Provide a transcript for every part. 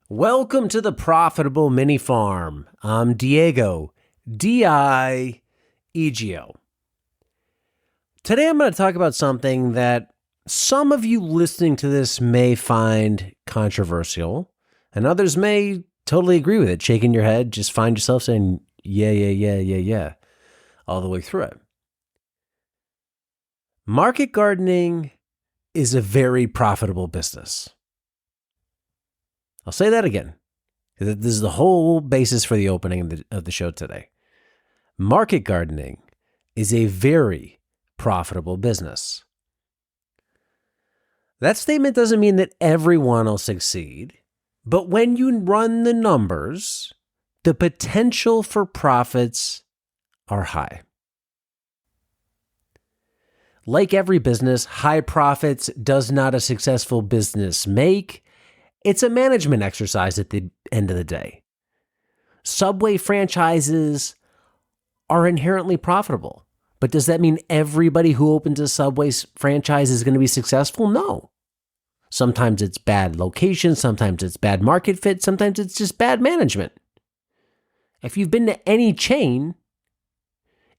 Welcome to the Profitable Mini Farm. I'm Diego, D-I-E-G-O. Today I'm going to talk about something that some of you listening to this may find controversial, and others may totally agree with it, shaking your head, just find yourself saying, yeah, all the way through it. Market gardening is a very profitable business. I'll say that again. This is the whole basis for the opening of the show today. Market gardening is a very profitable business. That statement doesn't mean that everyone will succeed, but when you run the numbers, the potential for profits are high. Like every business, high profits does not a successful business make. It's a management exercise at the end of the day. Subway franchises are inherently profitable, but does that mean everybody who opens a Subway franchise is going to be successful? No. Sometimes it's bad location, sometimes it's bad market fit, sometimes it's just bad management. If you've been to any chain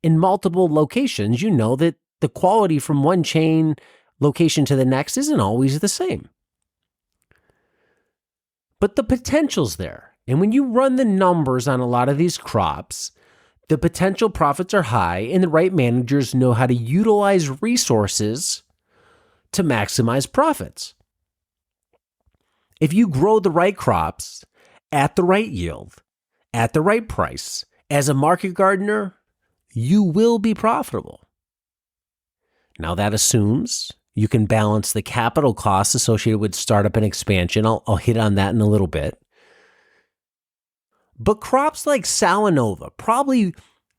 in multiple locations, you know that the quality from one chain location to the next isn't always the same. But the potential's there. And when you run the numbers on a lot of these crops, the potential profits are high and the right managers know how to utilize resources to maximize profits. If you grow the right crops at the right yield, at the right price, as a market gardener, you will be profitable. Now that assumes you can balance the capital costs associated with startup and expansion. I'll hit on that in a little bit. But crops like Salanova, probably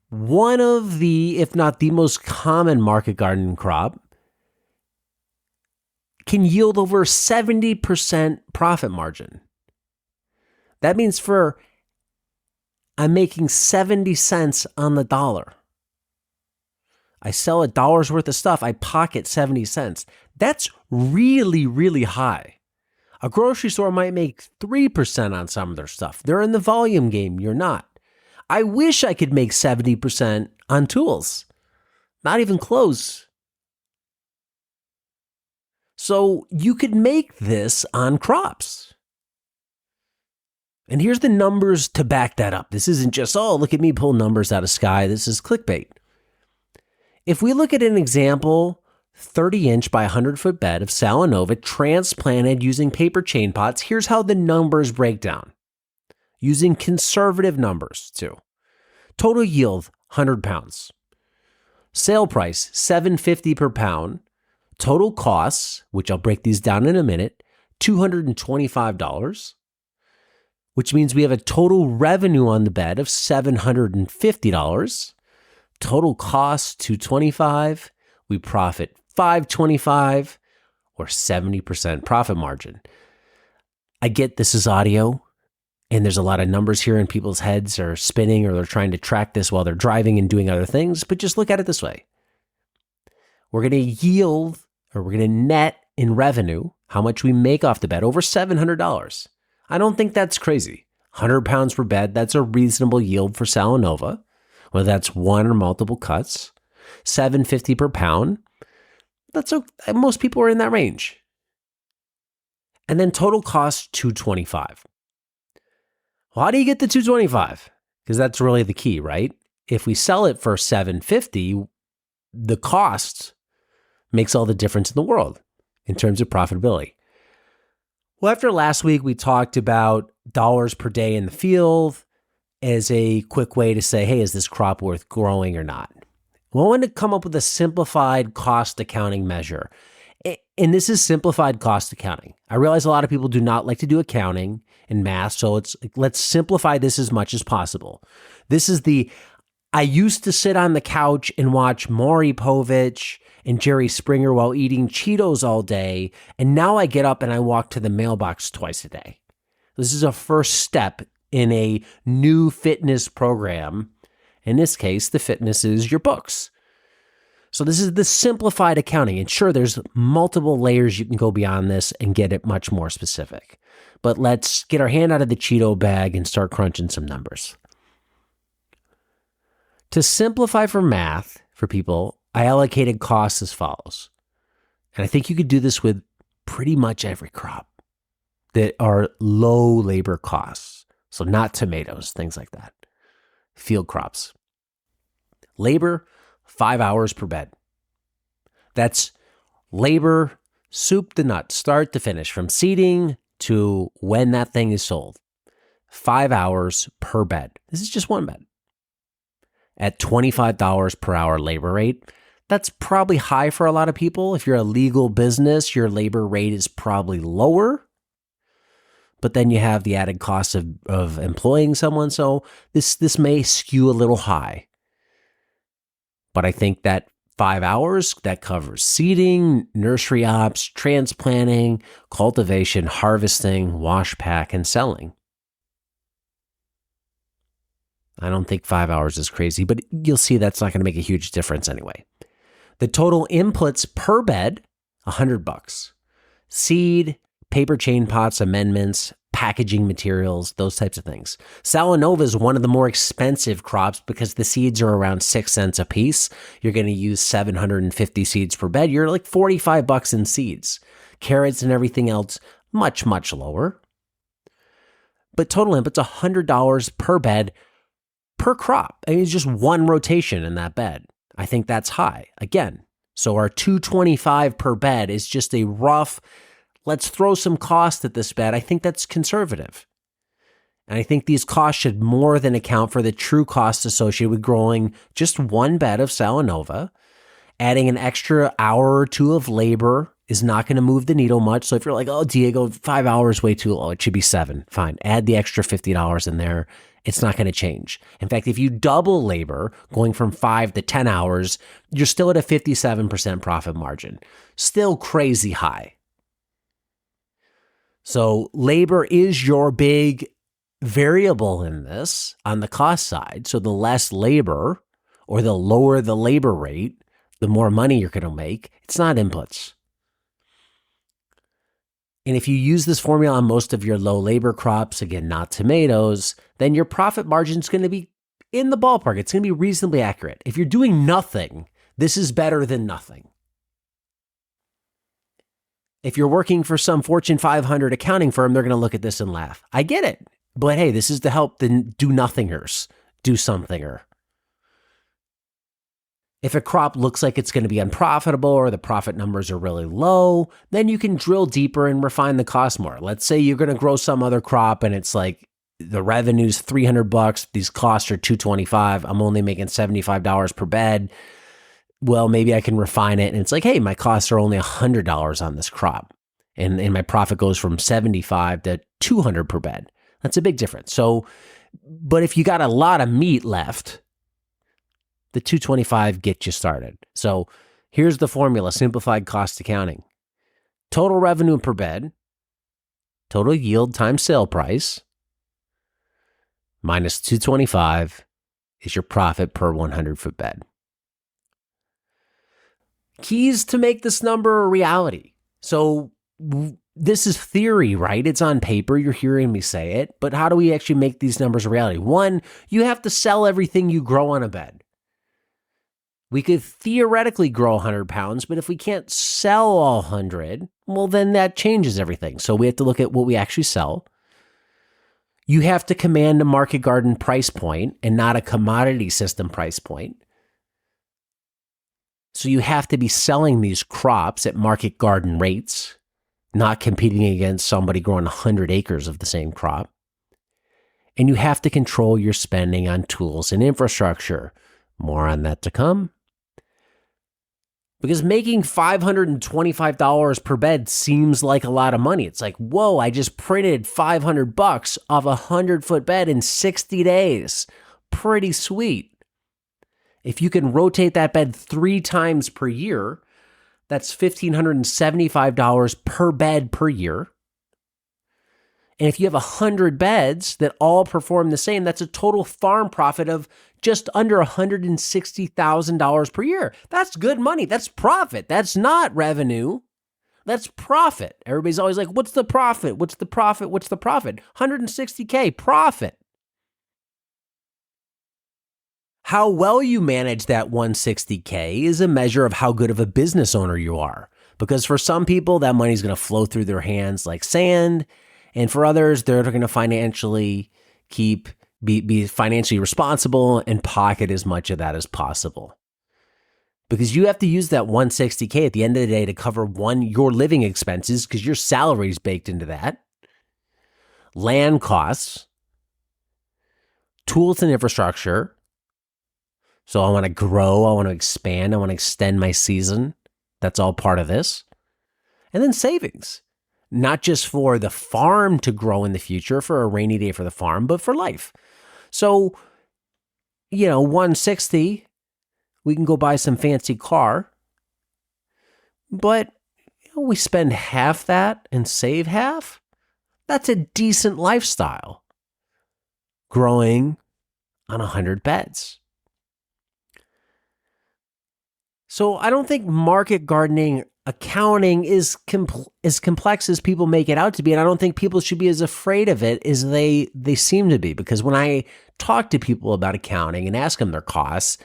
one of the, if not the most common market garden crop, can yield over 70% profit margin. That means I'm making 70 cents on the dollar. I sell $1 worth of stuff, I pocket 70 cents. That's really, really high. A grocery store might make 3% on some of their stuff. They're in the volume game, you're not. I wish I could make 70% on tools. Not even close. So you could make this on crops. And here's the numbers to back that up. This isn't just, look at me pull numbers out of sky. This is clickbait. If we look at an example, 30-inch by 100-foot bed of Salanova transplanted using paper chain pots, here's how the numbers break down. Using conservative numbers, too. Total yield, 100 pounds. Sale price, $7.50 per pound. Total costs, which I'll break these down in a minute, $225, which means we have a total revenue on the bed of $750. Total cost, $225. We profit $525 or 70% profit margin. I get this is audio and there's a lot of numbers here and people's heads are spinning or they're trying to track this while they're driving and doing other things, but just look at it this way. We're going to yield or we're going to net in revenue how much we make off the bed, over $700. I don't think that's crazy. 100 pounds per bed, that's a reasonable yield for Salanova. Whether that's one or multiple cuts, $7.50 per pound, that's okay. Most people are in that range. And then total cost, $225. Well, how do you get the $225? Because that's really the key, right? If we sell it for $7.50, the cost makes all the difference in the world in terms of profitability. Well, after last week, we talked about dollars per day in the field as a quick way to say, hey, is this crop worth growing or not? Well, I want to come up with a simplified cost accounting measure. And this is simplified cost accounting. I realize a lot of people do not like to do accounting and math, so let's simplify this as much as possible. This is I used to sit on the couch and watch Maury Povich and Jerry Springer while eating Cheetos all day, and now I get up and I walk to the mailbox twice a day. This is a first step in a new fitness program. In this case, the fitness is your books. So this is the simplified accounting. And sure, there's multiple layers you can go beyond this and get it much more specific. But let's get our hand out of the Cheeto bag and start crunching some numbers. To simplify for math for people, I allocated costs as follows. And I think you could do this with pretty much every crop that are low labor costs. So not tomatoes, things like that. Field crops. Labor, 5 hours per bed. That's labor, soup to nuts, start to finish, from seeding to when that thing is sold. 5 hours per bed. This is just one bed. At $25 per hour labor rate, that's probably high for a lot of people. If you're a legal business, your labor rate is probably lower. But then you have the added cost of employing someone. So this may skew a little high. But I think that 5 hours, that covers seeding, nursery ops, transplanting, cultivation, harvesting, wash, pack, and selling. I don't think 5 hours is crazy, but you'll see that's not going to make a huge difference anyway. The total inputs per bed, $100. Seed, paper chain pots, amendments, packaging materials, those types of things. Salanova is one of the more expensive crops because the seeds are around 6 cents a piece. You're going to use 750 seeds per bed. You're like $45 in seeds. Carrots and everything else, much, much lower. But total input's $100 per bed per crop. I mean, it's just one rotation in that bed. I think that's high. Again, so our $225 per bed is just a rough, let's throw some cost at this bed. I think that's conservative. And I think these costs should more than account for the true cost associated with growing just one bed of Salanova. Adding an extra hour or two of labor is not going to move the needle much. So if you're like, oh, Diego, 5 hours way too low, it should be 7. Fine. Add the extra $50 in there. It's not going to change. In fact, if you double labor, going from 5 to 10 hours, you're still at a 57% profit margin. Still crazy high. So labor is your big variable in this on the cost side. So the less labor or the lower the labor rate, the more money you're going to make. It's not inputs. And if you use this formula on most of your low labor crops, again, not tomatoes, then your profit margin is going to be in the ballpark. It's going to be reasonably accurate. If you're doing nothing, this is better than nothing. If you're working for some Fortune 500 accounting firm, they're going to look at this and laugh. I get it. But hey, this is to help the do-nothingers do somethinger. If a crop looks like it's going to be unprofitable or the profit numbers are really low, then you can drill deeper and refine the cost more. Let's say you're going to grow some other crop and it's like the revenue's $300, these costs are $225. I'm only making $75 per bed. Well, maybe I can refine it and it's like, hey, my costs are only $100 on this crop. And my profit goes from $75 to $200 per bed. That's a big difference. So, but if you got a lot of meat left, the $225 gets you started. So here's the formula, simplified cost accounting. Total revenue per bed, total yield times sale price, minus $225 is your profit per 100-foot bed. Keys to make this number a reality. So this is theory, right? It's on paper. You're hearing me say it. But how do we actually make these numbers a reality? One, you have to sell everything you grow on a bed. We could theoretically grow 100 pounds, but if we can't sell all 100, well, then that changes everything. So we have to look at what we actually sell. You have to command a market garden price point and not a commodity system price point. So you have to be selling these crops at market garden rates, not competing against somebody growing 100 acres of the same crop. And you have to control your spending on tools and infrastructure. More on that to come. Because making $525 per bed seems like a lot of money. It's like, whoa, I just printed $500 off a 100-foot bed in 60 days. Pretty sweet. If you can rotate that bed 3 times per year, that's $1,575 per bed per year. And if you have 100 beds that all perform the same, that's a total farm profit of just under $160,000 per year. That's good money. That's profit. That's not revenue. That's profit. Everybody's always like, what's the profit? What's the profit? What's the profit? 160K profit. How well you manage that 160K is a measure of how good of a business owner you are. Because for some people, that money's going to flow through their hands like sand. And for others, they're going to financially be financially responsible and pocket as much of that as possible. Because you have to use that 160K at the end of the day to cover your living expenses, because your salary is baked into that, land costs, tools and infrastructure. So I want to grow, I want to expand, I want to extend my season. That's all part of this. And then savings, not just for the farm to grow in the future, for a rainy day for the farm, but for life. So, 160, we can go buy some fancy car, but we spend half that and save half. That's a decent lifestyle growing on 100 beds. So I don't think market gardening accounting is as complex as people make it out to be. And I don't think people should be as afraid of it as they seem to be. Because when I talk to people about accounting and ask them their costs,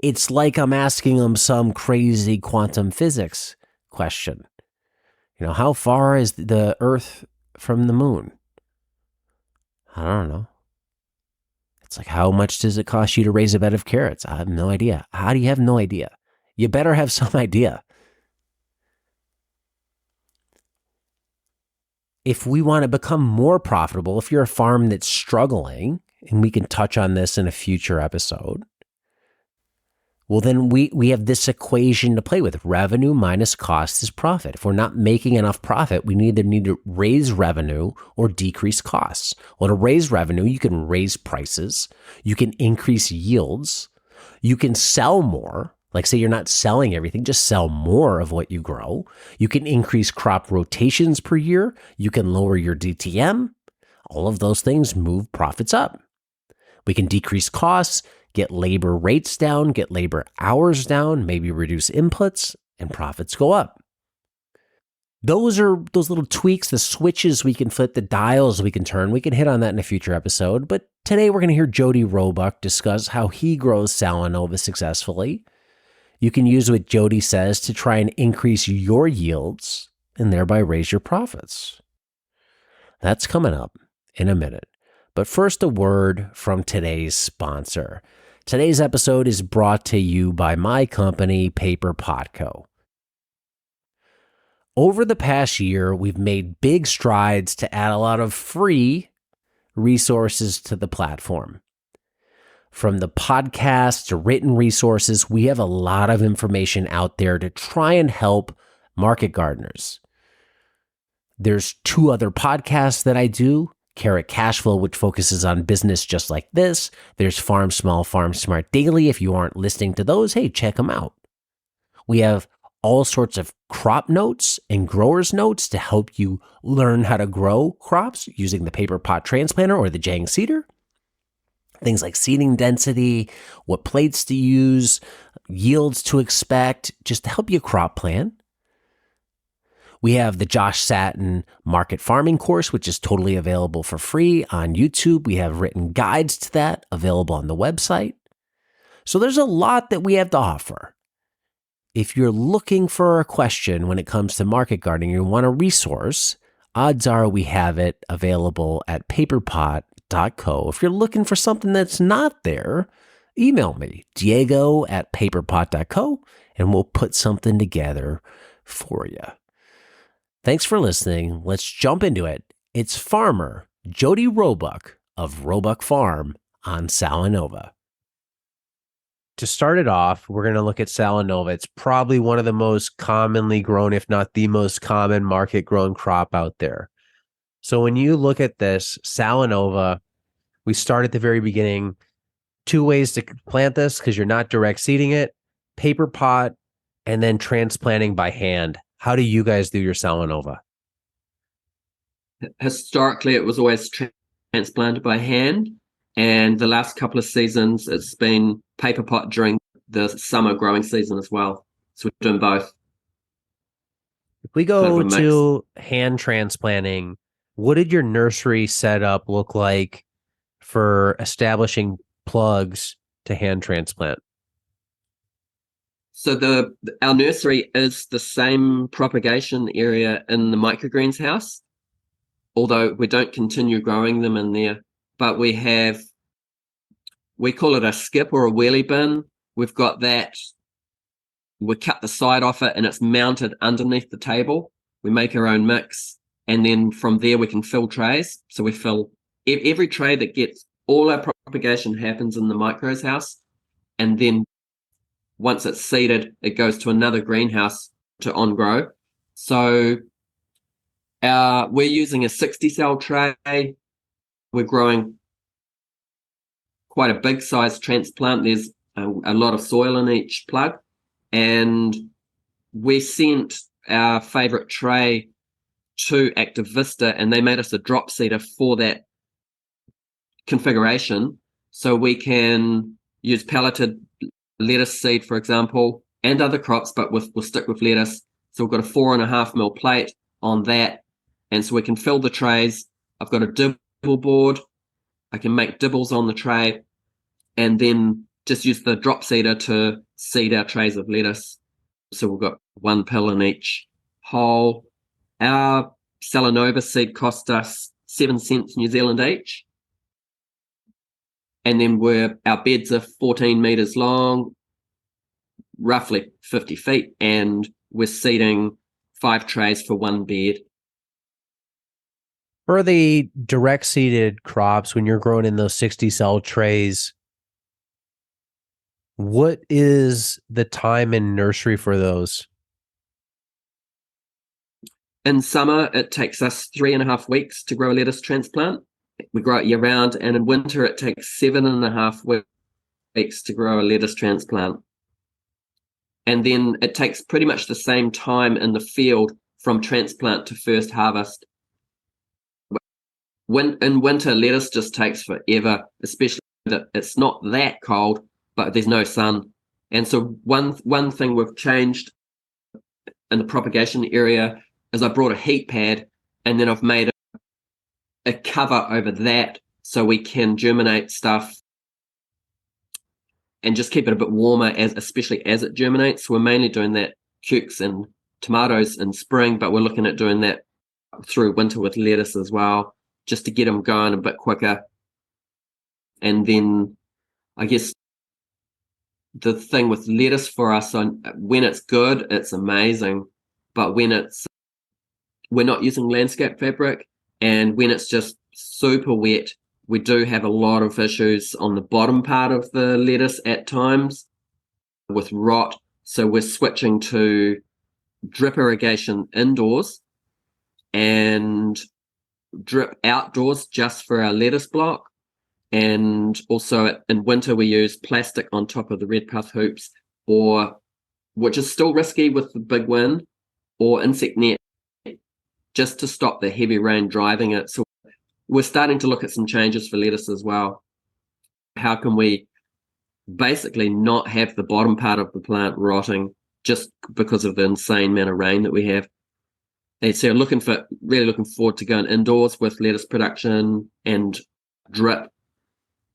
it's like I'm asking them some crazy quantum physics question. How far is the Earth from the moon? I don't know. It's like, how much does it cost you to raise a bed of carrots? I have no idea. How do you have no idea? You better have some idea. If we want to become more profitable, if you're a farm that's struggling, and we can touch on this in a future episode, well, then we have this equation to play with. Revenue minus cost is profit. If we're not making enough profit, we either need to raise revenue or decrease costs. Well, to raise revenue, you can raise prices. You can increase yields. You can sell more. Like, say you're not selling everything, just sell more of what you grow. You can increase crop rotations per year. You can lower your DTM. All of those things move profits up. We can decrease costs, get labor rates down, get labor hours down, maybe reduce inputs, and profits go up. Those are those little tweaks, the switches we can flip, the dials we can turn. We can hit on that in a future episode. But today we're going to hear Jody Roebuck discuss how he grows Salanova successfully. You can use what Jody says to try and increase your yields and thereby raise your profits. That's coming up in a minute. But first, a word from today's sponsor. Today's episode is brought to you by my company, Paper Pot Co. Over the past year, we've made big strides to add a lot of free resources to the platform. From the podcast to written resources, we have a lot of information out there to try and help market gardeners. There's 2 other podcasts that I do. Carrot Cashflow, which focuses on business just like this. There's Farm Small, Farm Smart Daily. If you aren't listening to those, hey, check them out. We have all sorts of crop notes and growers notes to help you learn how to grow crops using the Paper Pot Transplanter or the Jang Seeder. Things like seeding density, what plates to use, yields to expect, just to help you crop plan. We have the Josh Satin Market Farming course, which is totally available for free on YouTube. We have written guides to that available on the website. So there's a lot that we have to offer. If you're looking for a question when it comes to market gardening, you want a resource, odds are we have it available at paperpot.co. If you're looking for something that's not there, email me, diego@paperpot.co, and we'll put something together for you. Thanks for listening. Let's jump into it. It's farmer Jody Roebuck of Roebuck Farm on Salanova. To start it off, we're going to look at Salanova. It's probably one of the most commonly grown, if not the most common market grown crop out there. So when you look at this, Salanova, we start at the very beginning. 2 ways to plant this because you're not direct seeding it, paper pot, and then transplanting by hand. How do you guys do your Salanova? Historically, it was always transplanted by hand, and the last couple of seasons it's been paper pot during the summer growing season as well. So we're doing both. If we Kind of go a mix. to hand transplanting, what did your nursery setup look like for establishing plugs to hand transplant? So our nursery is the same propagation area in the microgreens house, although we don't continue growing them in there. But we call it a skip or a wheelie bin. We've got that. We cut the side off it and it's mounted underneath the table. We make our own mix, and then from there we can fill trays. So we fill every tray that gets all our propagation happens in the micros house, and then once it's seeded, it goes to another greenhouse to on grow. So we're using a 60 cell tray. We're growing quite a big size transplant. There's a lot of soil in each plug, and we sent our favorite tray to Active Vista, and they made us a drop seeder for that configuration, so we can use pelleted lettuce seed, for example, and other crops, but we'll stick with lettuce. So we've got a 4.5 mil plate on that, and so we can fill the trays. I've got a dibble board. I can make dibbles on the tray, and then just use the drop seeder to seed our trays of lettuce. So we've got one pill in each hole. Our Salanova seed cost us 7 cents New Zealand each. And then our beds are 14 meters long, roughly 50 feet, and we're seeding 5 trays for one bed. For the direct seeded crops, when you're growing in those 60 cell trays, what is the time in nursery for those? In summer, it takes us 3.5 weeks to grow a lettuce transplant. We grow it year round, and in winter, it takes 7.5 weeks to grow a lettuce transplant. And then it takes pretty much the same time in the field from transplant to first harvest. In winter, lettuce just takes forever, especially that it's not that cold, but there's no sun. And so one thing we've changed in the propagation area is I brought a heat pad, and then I've made a cover over that so we can germinate stuff and just keep it a bit warmer, especially as it germinates. So we're mainly doing that cukes and tomatoes in spring, but we're looking at doing that through winter with lettuce as well, just to get them going a bit quicker. And then I guess the thing with lettuce for us, when it's good, it's amazing. But when we're not using landscape fabric, and when it's just super wet, we do have a lot of issues on the bottom part of the lettuce at times with rot. So we're switching to drip irrigation indoors and drip outdoors just for our lettuce block. And also in winter, we use plastic on top of the red puff hoops, which is still risky with the big wind, or insect net, just to stop the heavy rain driving it. So we're starting to look at some changes for lettuce as well. How can we basically not have the bottom part of the plant rotting just because of the insane amount of rain that we have? And so really looking forward to going indoors with lettuce production and drip,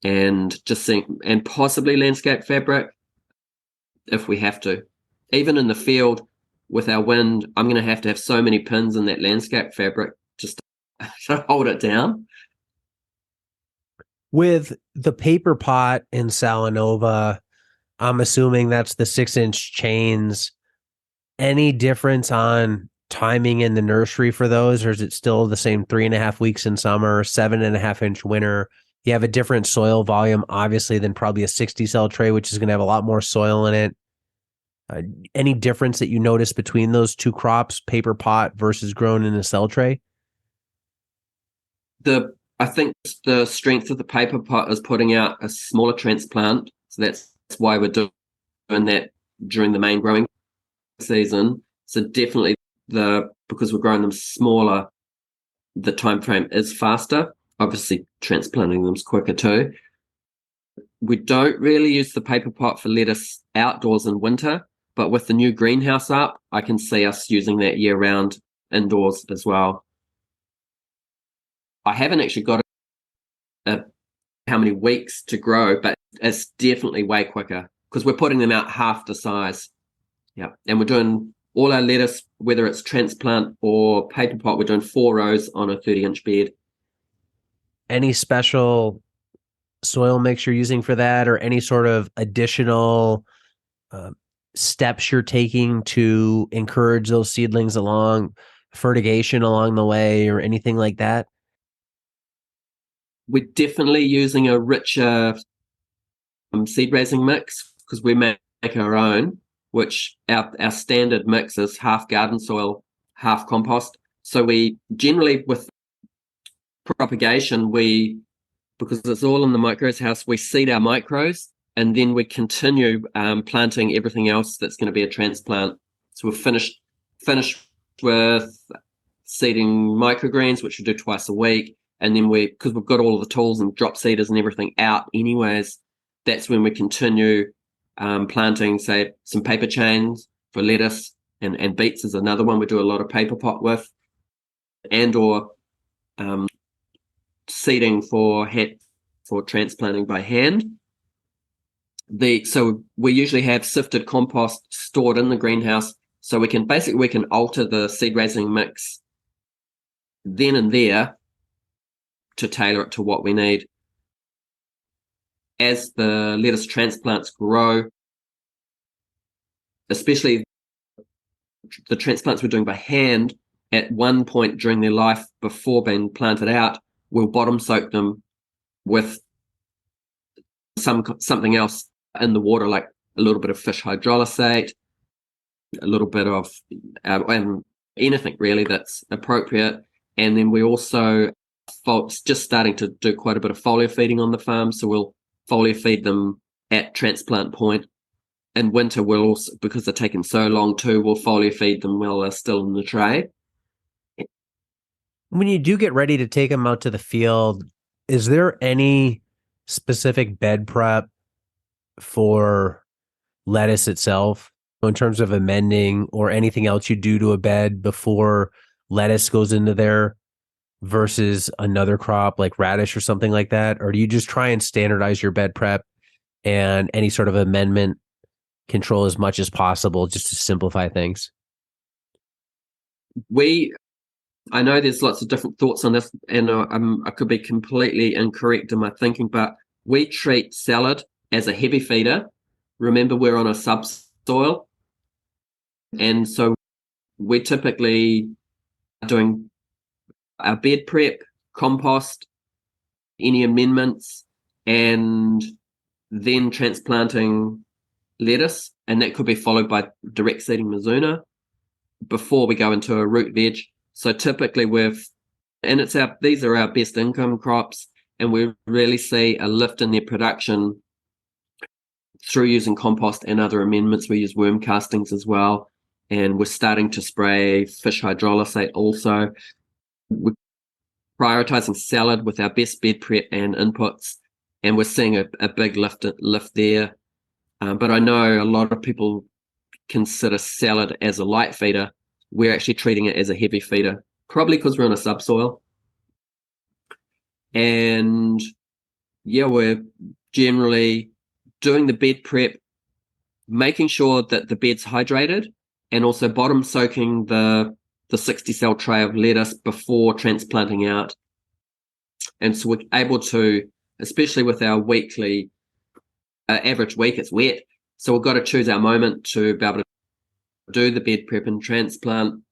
and just seeing, and possibly landscape fabric if we have to. Even in the field with our wind, I'm going to have so many pins in that landscape fabric just to hold it down. With the paper pot in Salanova, I'm assuming that's the 6-inch chains. Any difference on timing in the nursery for those, or is it still the same 3.5 weeks in summer, 7.5-inch winter? You have a different soil volume, obviously, than probably a 60 cell tray, which is going to have a lot more soil in it. Any difference that you notice between those two crops, paper pot versus grown in a cell tray? I think the strength of the paper pot is putting out a smaller transplant. So that's why we're doing that during the main growing season. So definitely because we're growing them smaller, the time frame is faster. Obviously, transplanting them is quicker too. We don't really use the paper pot for lettuce outdoors in winter, but with the new greenhouse up, I can see us using that year round indoors as well. I haven't actually got how many weeks to grow, but it's definitely way quicker because we're putting them out half the size. Yeah, and we're doing all our lettuce, whether it's transplant or paper pot, we're doing 4 rows on a 30-inch bed. Any special soil mix you're using for that, or any sort of additional steps you're taking to encourage those seedlings along, fertigation along the way, or anything like that? We're definitely using a richer seed raising mix because we make our own, which our standard mix is half garden soil, half compost. So we generally, with propagation, because it's all in the micros house, we seed our micros and then we continue planting everything else that's going to be a transplant. So we're finished with seeding microgreens, which we do twice a week. And then because we've got all of the tools and drop seeders and everything out anyways, that's when we continue planting, say, some paper chains for lettuce, and beets is another one we do a lot of paper pot with, and or seeding for transplanting by hand. So we usually have sifted compost stored in the greenhouse, so we can alter the seed raising mix then and there to tailor it to what we need. As the lettuce transplants grow, especially the transplants we're doing by hand, at one point during their life before being planted out, we'll bottom soak them with something else in the water, like a little bit of fish hydrolysate, a little bit of and anything really that's appropriate. And then we also just starting to do quite a bit of foliar feeding on the farm, so we'll foliar feed them at transplant point. In winter, we'll also, because they're taking so long too, we'll foliar feed them while they're still in the tray. When you do get ready to take them out to the field, is there any specific bed prep for lettuce itself in terms of amending or anything else you do to a bed before lettuce goes into there versus another crop like radish or something like that? Or do you just try and standardize your bed prep and any sort of amendment control as much as possible just to simplify things? I know there's lots of different thoughts on this, and I could be completely incorrect in my thinking, but we treat salad as a heavy feeder. Remember, we're on a subsoil, and so we're typically doing our bed prep, compost, any amendments, and then transplanting lettuce, and that could be followed by direct seeding Mizuna before we go into a root veg. So typically these are our best income crops, and we really see a lift in their production through using compost and other amendments. We use worm castings as well, and we're starting to spray fish hydrolysate also. We're prioritizing salad with our best bed prep and inputs, and we're seeing a big lift there. But I know a lot of people consider salad as a light feeder. We're actually treating it as a heavy feeder, probably because we're on a subsoil. And yeah, we're generally doing the bed prep, making sure that the bed's hydrated, and also bottom soaking the 60 cell tray of lettuce before transplanting out. And so we're able to, especially with our weekly average week, it's wet, so we've got to choose our moment to be able to do the bed prep and transplant.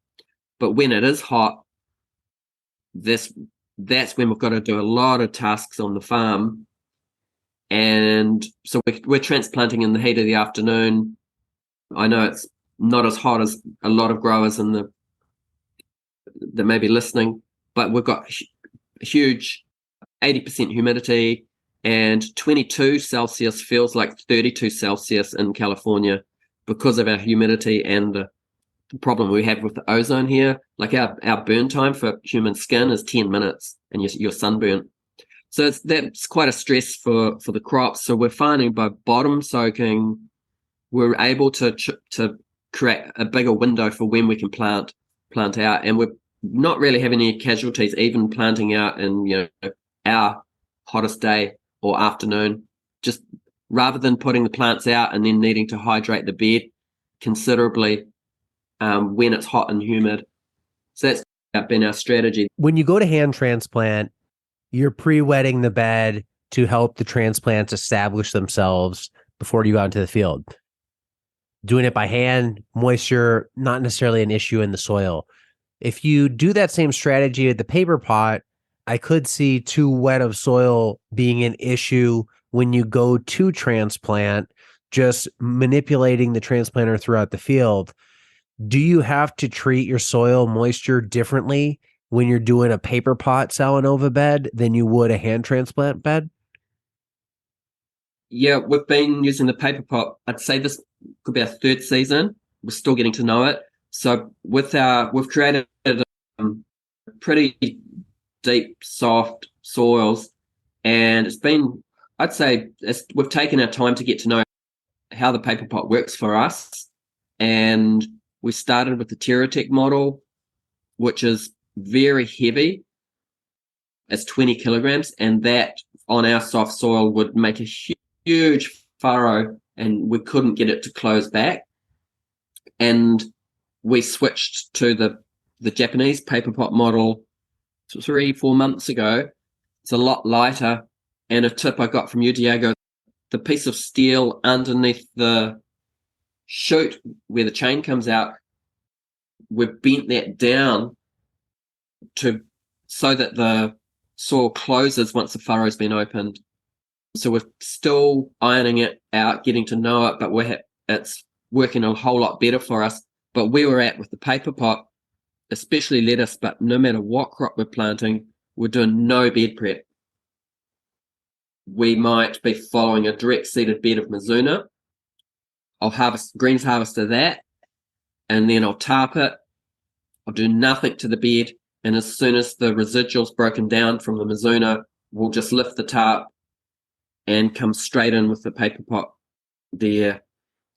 But when it is hot, that's when we've got to do a lot of tasks on the farm. And so we're transplanting in the heat of the afternoon. I know it's not as hot as a lot of growers that may be listening, but we've got huge 80% humidity, and 22 Celsius feels like 32 Celsius in California because of our humidity and problem we have with the ozone here. Like our burn time for human skin is 10 minutes and you're sunburnt. So that's quite a stress for the crops. So we're finding by bottom soaking, we're able to create a bigger window for when we can plant out, and we're not really having any casualties, even planting out in our hottest day or afternoon. Just rather than putting the plants out and then needing to hydrate the bed considerably when it's hot and humid. So that's been our strategy. When you go to hand transplant, you're pre-wetting the bed to help the transplants establish themselves before you go out into the field. Doing it by hand, moisture, not necessarily an issue in the soil. If you do that same strategy at the paper pot, I could see too wet of soil being an issue when you go to transplant, just manipulating the transplanter throughout the field. Do you have to treat your soil moisture differently when you're doing a paper pot Salanova bed than you would a hand transplant bed? Yeah, we've been using the paper pot. I'd say this could be our third season. We're still getting to know it. So we've created pretty deep, soft soils, and it's been, I'd say, we've taken our time to get to know how the paper pot works for us. And we started with the TerraTech model, which is very heavy. It's 20 kilograms, and that on our soft soil would make a huge furrow, and we couldn't get it to close back. And we switched to the Japanese paper pot model 3-4 months ago. It's a lot lighter. And a tip I got from you, Diego, the piece of steel underneath the chute where the chain comes out, we've bent that down so that the soil closes once the furrow's been opened. So we're still ironing it out, getting to know it, but it's working a whole lot better for us. But where we're at with the paper pot, especially lettuce, but no matter what crop we're planting, we're doing no bed prep. We might be following a direct seeded bed of Mizuna. I'll greens harvest of that, and then I'll tarp it. I'll do nothing to the bed, and as soon as the residual's broken down from the Mizuna, we'll just lift the tarp and come straight in with the paper pot there.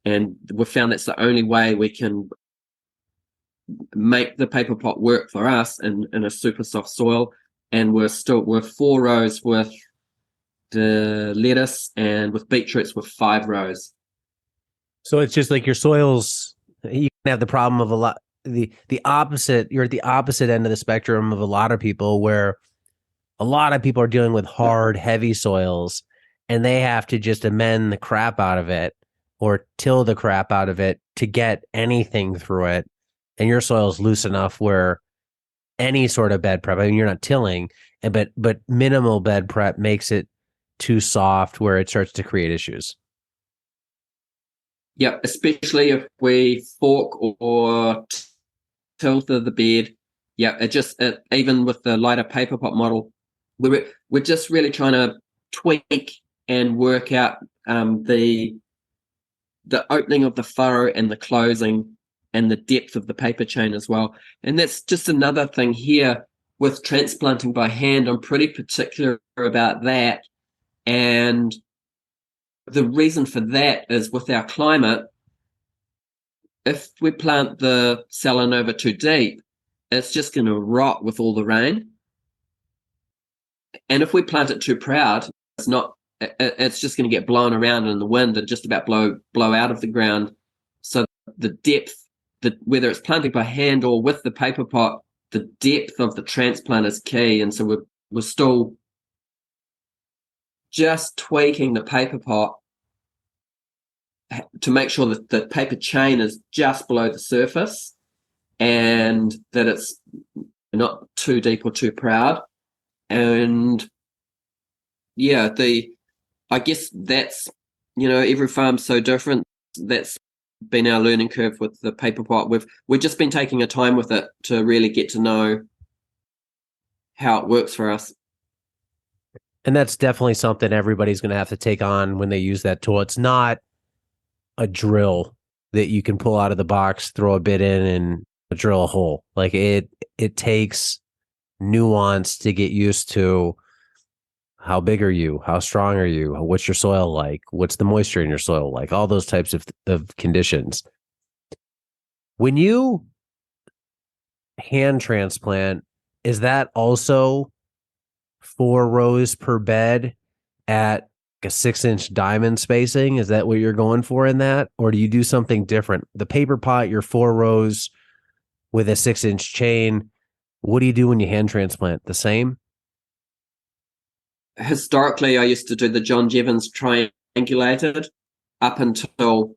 And we've found that's the only way we can make the paper pot work for us in a super soft soil. And we're 4 rows with the lettuce, and with beetroots with 5 rows. So it's just like your soils, you can have the problem of the opposite. You're at the opposite end of the spectrum of a lot of people, where a lot of people are dealing with hard, heavy soils, and they have to just amend the crap out of it or till the crap out of it to get anything through it. And your soil's loose enough where any sort of bed prep, I mean, you're not tilling, but minimal bed prep makes it too soft where it starts to create issues. Yeah, especially if we fork or tilt the bed. Yeah, even with the lighter paper pot model, we're just really trying to tweak and work out the opening of the furrow and the closing and the depth of the paper chain as well. And that's just another thing here with transplanting by hand. I'm pretty particular about that. And the reason for that is with our climate, if we plant the Salanova too deep, it's just going to rot with all the rain. And if we plant it too proud, it's just going to get blown around in the wind and just about blow out of the ground. So the depth, whether it's planting by hand or with the paper pot, the depth of the transplant is key. And so we're still just tweaking the paper pot to make sure that the paper chain is just below the surface and that it's not too deep or too proud. And yeah, I guess that's, every farm's so different. That's been our learning curve with the paper pot. We've just been taking a time with it to really get to know how it works for us. And that's definitely something everybody's going to have to take on when they use that tool. It's not a drill. that you can pull out of the box, throw a bit in, and drill a hole. Like it takes nuance to get used to how big are you, how strong are you, what's your soil like, what's the moisture in your soil like, all those types of conditions. When you hand transplant, is that also 4 rows per bed at a 6-inch diamond spacing? Is that what you're going for in that? Or do you do something different? The paper pot, you're 4 rows with a 6-inch chain. What do you do when you hand transplant? The same? Historically, I used to do the John Jevons triangulated up until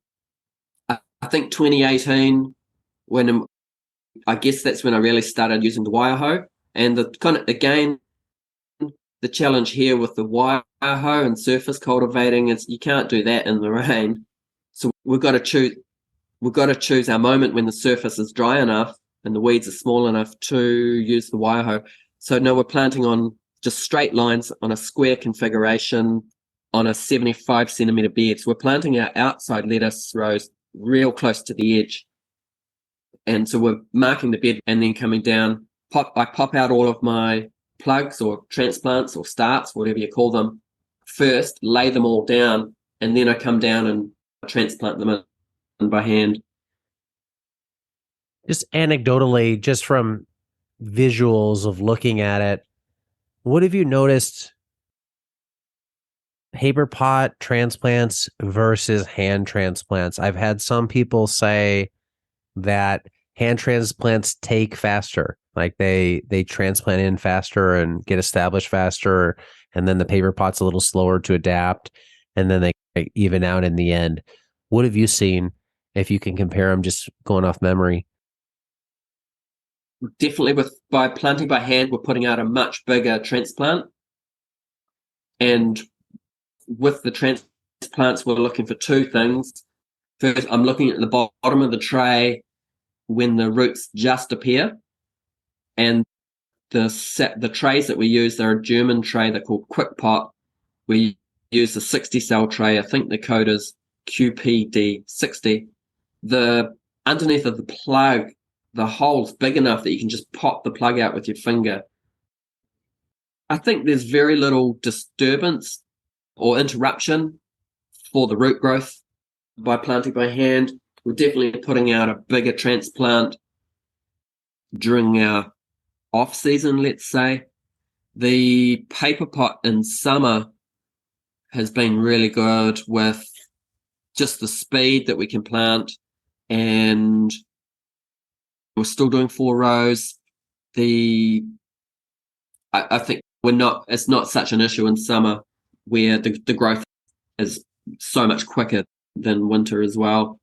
I think 2018, when I guess that's when I really started using the wire hoe. And the kind of, again, the challenge here with the wire hoe and surface cultivating is you can't do that in the rain. So we've got to choose our moment when the surface is dry enough and the weeds are small enough to use the wire hoe. So now we're planting on just straight lines on a square configuration on a 75 centimeter bed. So we're planting our outside lettuce rows real close to the edge. And so we're marking the bed and then coming down. I pop out all of my plugs or transplants or starts, whatever you call them, first, lay them all down, and then I come down and transplant them in by hand. Just anecdotally, just from visuals of looking at it, what have you noticed paper pot transplants versus hand transplants? I've had some people say that hand transplants take faster, like they transplant in faster and get established faster, and then the paper pot's a little slower to adapt, and then they even out in the end. What have you seen, if you can compare them, just going off memory? Definitely by planting by hand, we're putting out a much bigger transplant. And with the transplants, we're looking for 2 things. First, I'm looking at the bottom of the tray when the roots just appear. And the trays that we use, they're a German tray. They're called Quick Pot. We use a 60 cell tray. I think the code is QPD60. The underneath of the plug, the hole's big enough that you can just pop the plug out with your finger. I think there's very little disturbance or interruption for the root growth by planting by hand. We're definitely putting out a bigger transplant during our off season, let's say. The paper pot in summer has been really good with just the speed that we can plant, and we're still doing 4 rows. I think it's not such an issue in summer where the growth is so much quicker than winter as well.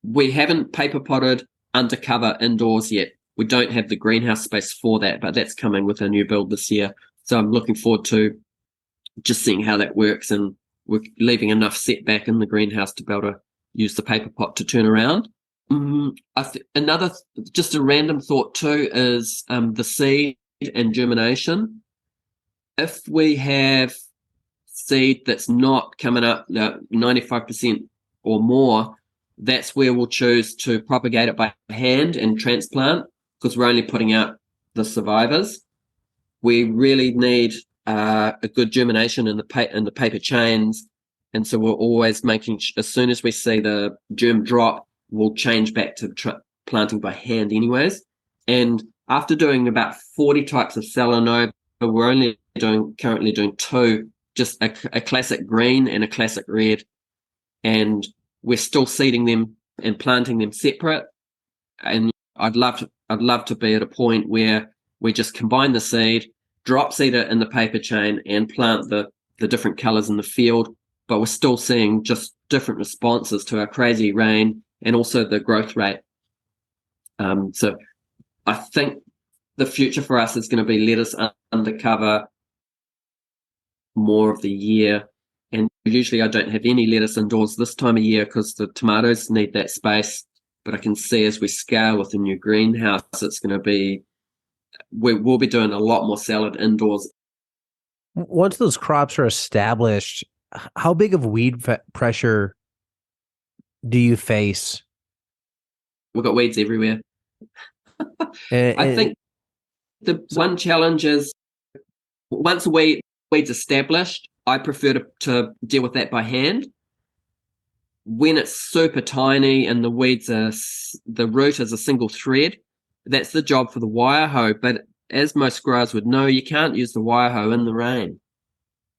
We haven't paper potted undercover indoors yet. We don't have the greenhouse space for that, but that's coming with a new build this year. So I'm looking forward to just seeing how that works, and we're leaving enough setback in the greenhouse to be able to use the paper pot to turn around. Another, just a random thought too, is the seed and germination. If we have seed that's not coming up 95% or more, that's where we'll choose to propagate it by hand and transplant, because we're only putting out the survivors. We really need a good germination in the paper chains, and so we're always making, as soon as we see the germ drop, we'll change back to planting by hand anyways. And after doing about 40 types of Salanova, we're only currently doing 2, just a classic green and a classic red, and we're still seeding them and planting them separate. And I'd love to be at a point where we just combine the seed, drop seed it in the paper chain, and plant the different colors in the field. But we're still seeing just different responses to our crazy rain and also the growth rate. So I think the future for us is going to be lettuce undercover more of the year. And usually I don't have any lettuce indoors this time of year because the tomatoes need that space. But I can see as we scale with the new greenhouse, it's going to be, we'll be doing a lot more salad indoors. Once those crops are established, how big of weed pressure do you face We've got weeds everywhere. I think the one challenge is once a weed's established, I prefer to deal with that by hand. When it's super tiny and the root is a single thread, that's the job for the wire hoe. But as most growers would know, you can't use the wire hoe in the rain.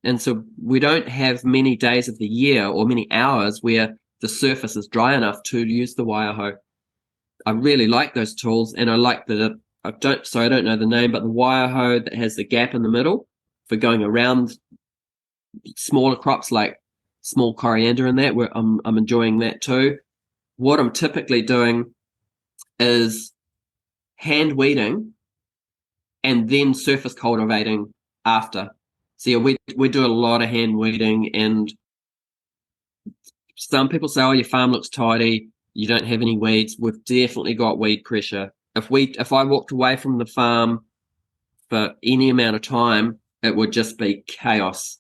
And so we don't have many days of the year or many hours where the surface is dry enough to use the wire hoe. I really like those tools, and I like I don't know the name, but the wire hoe that has the gap in the middle for going around smaller crops like small coriander and that, where I'm enjoying that too. What I'm typically doing is hand weeding and then surface cultivating after. So yeah, we do a lot of hand weeding, and some people say, oh, your farm looks tidy, you don't have any weeds. We've definitely got weed pressure. If I walked away from the farm for any amount of time, it would just be chaos,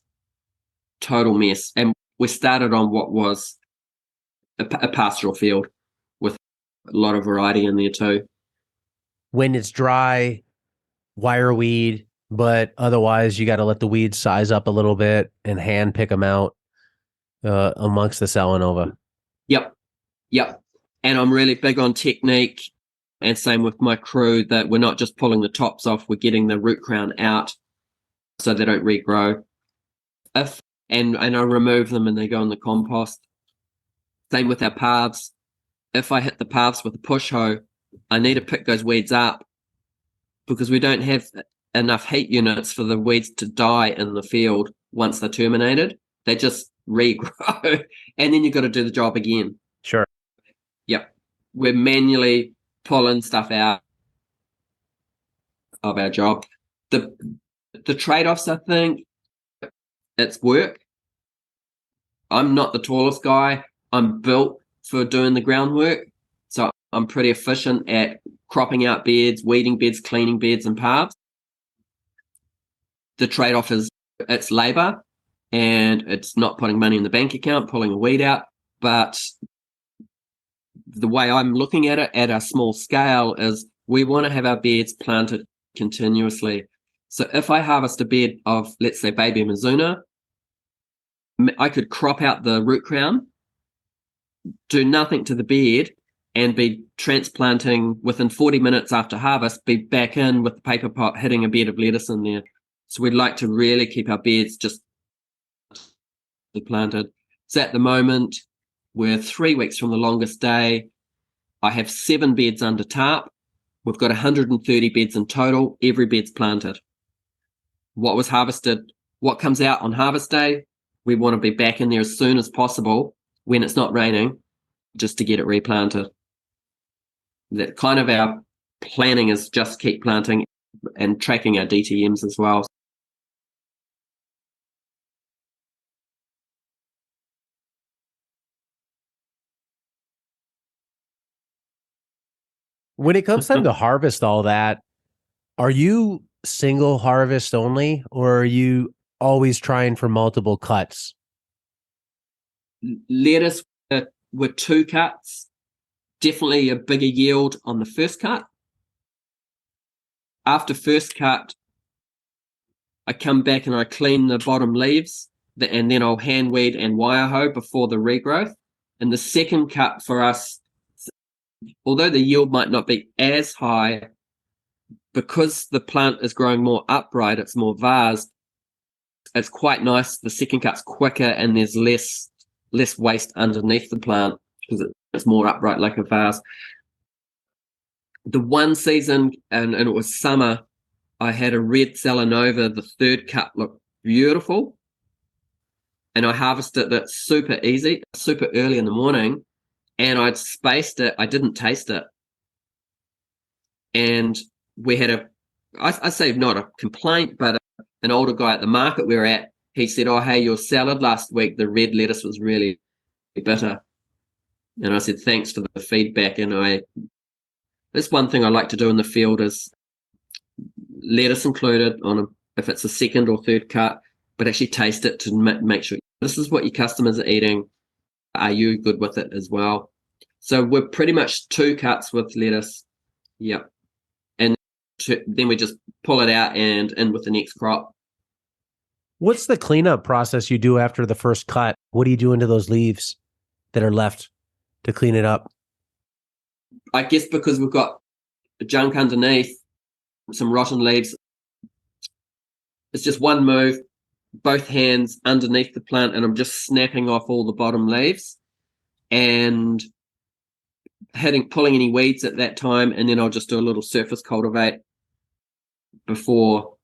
total mess. And we started on what was a pastoral field with a lot of variety in there too. When it's dry, wire weed, but otherwise you got to let the weeds size up a little bit and hand pick them out amongst the Salanova. Yep. And I'm really big on technique, and same with my crew, that we're not just pulling the tops off, we're getting the root crown out so they don't regrow. And I remove them and they go in the compost. Same with our paths. If I hit the paths with a push hoe, I need to pick those weeds up because we don't have enough heat units for the weeds to die in the field once they're terminated. They just regrow, and then you've got to do the job again. Sure. Yep. We're manually pulling stuff out of our job. The trade-offs, I think, it's work. I'm not the tallest guy. I'm built for doing the groundwork. So I'm pretty efficient at cropping out beds, weeding beds, cleaning beds and paths. The trade-off is it's labor and it's not putting money in the bank account, pulling a weed out. But the way I'm looking at it at a small scale is we want to have our beds planted continuously. So if I harvest a bed of, let's say, baby Mizuna, I could crop out the root crown, do nothing to the bed, and be transplanting within 40 minutes after harvest, be back in with the paper pot, hitting a bed of lettuce in there. So we'd like to really keep our beds just planted. So at the moment, we're 3 weeks from the longest day. I have 7 beds under tarp. We've got 130 beds in total. Every bed's planted. What was harvested, what comes out on harvest day, we want to be back in there as soon as possible when it's not raining, just to get it replanted. That kind of our planning is just keep planting and tracking our DTMs as well. When it comes time to harvest all that, are you single harvest only, or are you always trying for multiple cuts? Lettuce were 2 cuts, definitely a bigger yield on the first cut. After first cut, I come back and I clean the bottom leaves, and then I'll hand weed and wire hoe before the regrowth. And the second cut for us, although the yield might not be as high, because the plant is growing more upright, it's more vased, it's quite nice. The second cut's quicker and there's less waste underneath the plant because it's more upright like a vase. The one season, and it was summer, I had a red Salanova. The third cut looked beautiful, and I harvested it super easy, super early in the morning, and I'd spaced it. I didn't taste it. And we had I say not a complaint, but an older guy at the market we were at, he said, oh, hey, your salad last week, the red lettuce was really bitter. And I said, thanks for the feedback. And that's one thing I like to do in the field is lettuce included if it's a second or third cut, but actually taste it to make sure this is what your customers are eating. Are you good with it as well? So we're pretty much 2 cuts with lettuce. Yep. And then we just pull it out and in with the next crop. What's the cleanup process you do after the first cut? What do you do into those leaves that are left to clean it up? I guess because we've got junk underneath, some rotten leaves, it's just one move, both hands underneath the plant, and I'm just snapping off all the bottom leaves and pulling any weeds at that time, and then I'll just do a little surface cultivate before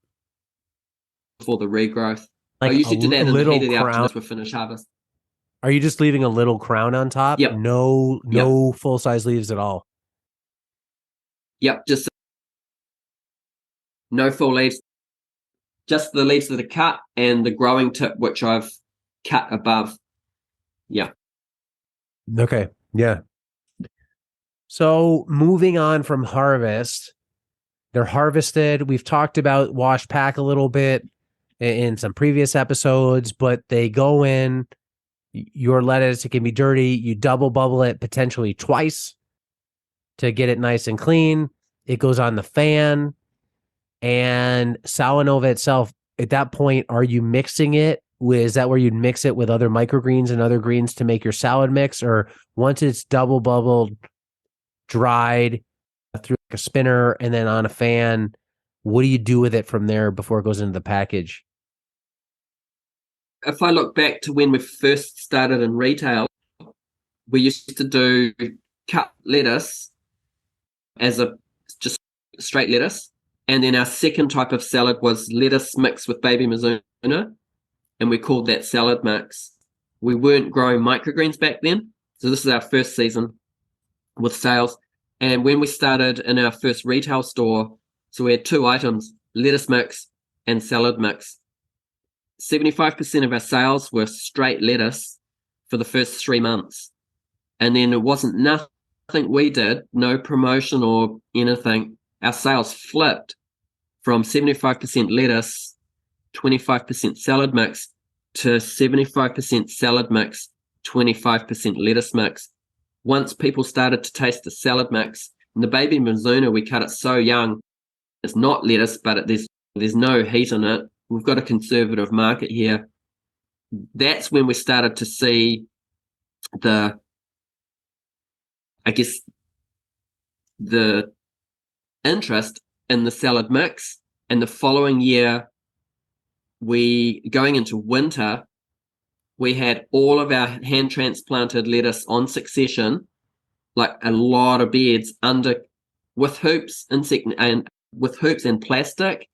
the regrowth. Like I usually do that in the heat of the crown. afternoon as we finish harvest. Are you just leaving a little crown on top? Yep. No full-size leaves at all? Yep, just no full leaves. Just the leaves that are cut and the growing tip, which I've cut above. Yeah. Okay. Yeah. So moving on from harvest, they're harvested. We've talked about wash pack a little bit in some previous episodes, but they go in your lettuce. It can be dirty. You double bubble it potentially twice to get it nice and clean. It goes on the fan. And Salanova itself, at that point, are you mixing it? Is that where you'd mix it with other microgreens and other greens to make your salad mix? Or once it's double bubbled, dried through a spinner and then on a fan, what do you do with it from there before it goes into the package? If I look back to when we first started in retail, we used to do cut lettuce as just straight lettuce. And then our second type of salad was lettuce mixed with baby Mizuna, and we called that salad mix. We weren't growing microgreens back then, so this is our first season with sales. And when we started in our first retail store, so we had 2 items, lettuce mix and salad mix. 75% of our sales were straight lettuce for the first 3 months. And then it wasn't nothing we did, no promotion or anything. Our sales flipped from 75% lettuce, 25% salad mix to 75% salad mix, 25% lettuce mix. Once people started to taste the salad mix, and the baby Mizuna, we cut it so young, it's not lettuce, but there's no heat in it. We've got a conservative market here. That's when we started to see the interest in the salad mix. And the following year, going into winter, we had all of our hand transplanted lettuce on succession, like a lot of beds with hoops and plastic.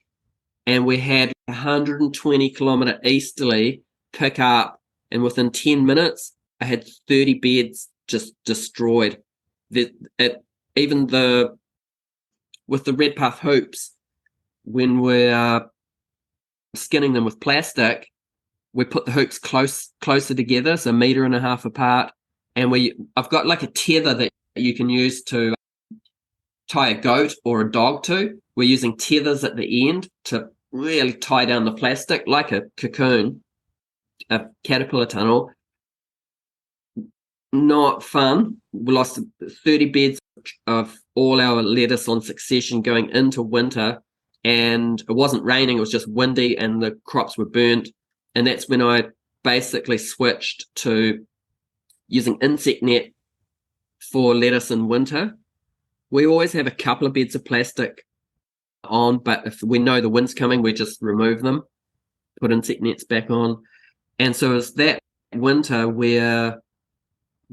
And we had 120 kilometer easterly pick up, and within 10 minutes, I had 30 beds just destroyed. Even with the red puff hoops, when we're skinning them with plastic, we put the hoops closer together, so 1.5 meters apart, and I've got like a tether that you can use to tie a goat or a dog to. We're using tethers at the end to really tie down the plastic like a cocoon, a caterpillar tunnel. Not fun. We lost 30 beds of all our lettuce on succession going into winter, and it wasn't raining, it was just windy, and the crops were burnt. And that's when I basically switched to using insect net for lettuce in winter. We always have a couple of beds of plastic on, but if we know the wind's coming, we just remove them, put insect nets back on. And so it's that winter where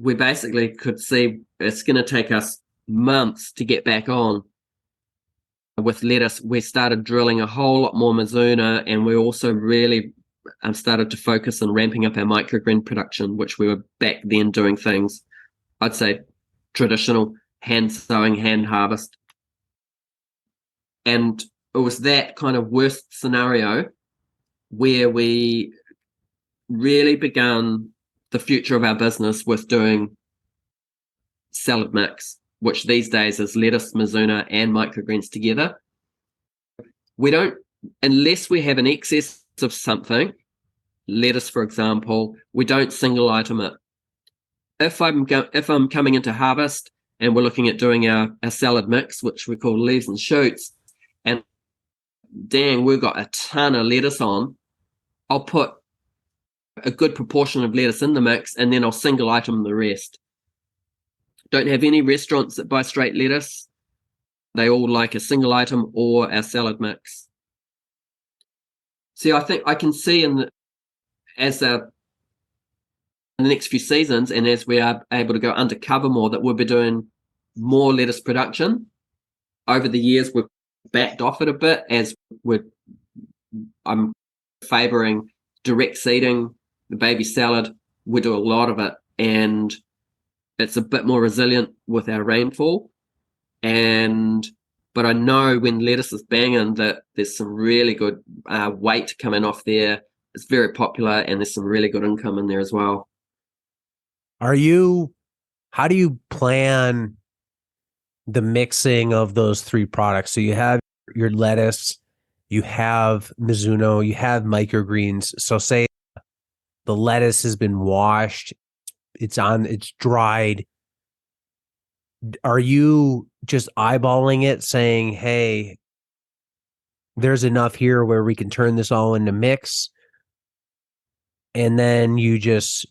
we basically could see it's going to take us months to get back on with lettuce. We started drilling a whole lot more Mizuna, and we also really started to focus on ramping up our microgreen production, which we were back then doing things, I'd say, traditional hand sowing, hand harvest. And it was that kind of worst scenario where we really began the future of our business with doing salad mix, which these days is lettuce, Mizuna, and microgreens together. We don't, unless we have an excess of something, lettuce, for example, we don't single item it. if I'm coming into harvest and we're looking at doing our salad mix, which we call leaves and shoots, and dang, we've got a ton of lettuce on, I'll put a good proportion of lettuce in the mix, and then I'll single item the rest. Don't have any restaurants that buy straight lettuce. They all like a single item or our salad mix. See, I think I can see in the next few seasons, and as we are able to go undercover more, that we'll be doing more lettuce production. Over the years, we've backed off it a bit as I'm favouring direct seeding, the baby salad. We do a lot of it, and it's a bit more resilient with our rainfall. But I know when lettuce is banging that there's some really good weight coming off there. It's very popular, and there's some really good income in there as well. How do you plan the mixing of those three products? So you have your lettuce, you have Mizuno, you have microgreens. So say the lettuce has been washed, it's dried. Are you just eyeballing it saying, hey, there's enough here where we can turn this all into mix? And then you just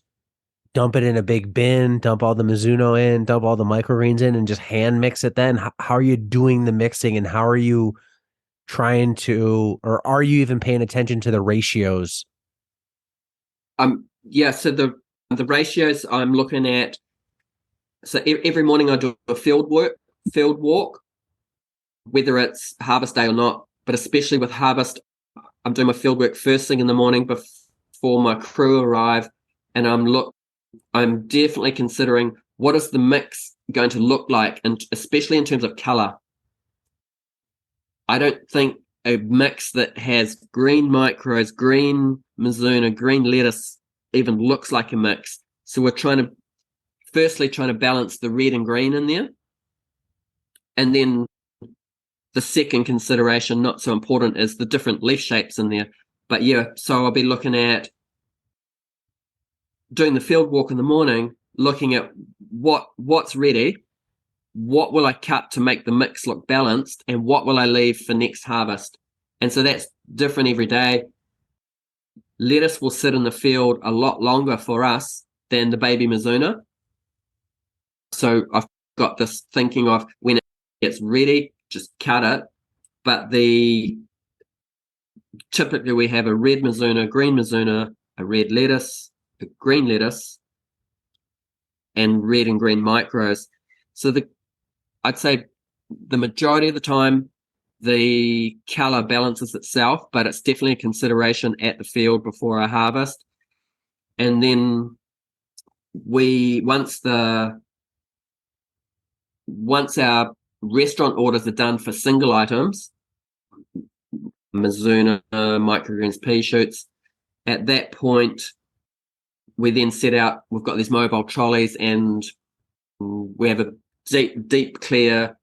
dump it in a big bin, dump all the Mizuno in, dump all the microgreens in, and just hand mix it then? How are you doing the mixing, and how are you trying to, or are you even paying attention to the ratios? So the ratios I'm looking at, so every morning I do a field walk, whether it's harvest day or not, but especially with harvest, I'm doing my field work first thing in the morning before my crew arrive, and I'm definitely considering what is the mix going to look like, and especially in terms of color. I don't think a mix that has green micros, green Mizuno, green lettuce even looks like a mix. So we're trying to balance the red and green in there. And then the second consideration, not so important, is the different leaf shapes in there. But yeah, so I'll be looking at doing the field walk in the morning, looking at what's ready, what will I cut to make the mix look balanced, and what will I leave for next harvest. And so that's different every day. Lettuce will sit in the field a lot longer for us than the baby Mizuno. So I've got this thinking of when it gets ready, just cut it. But typically we have a red Mizuno, green Mizuno, a red lettuce, a green lettuce, and red and green micros. So I'd say the majority of the time the color balances itself, but it's definitely a consideration at the field before I harvest. And then once our restaurant orders are done for single items, Mizuno, microgreens, pea shoots, at that point we then set out, we've got these mobile trolleys, and we have a deep clear,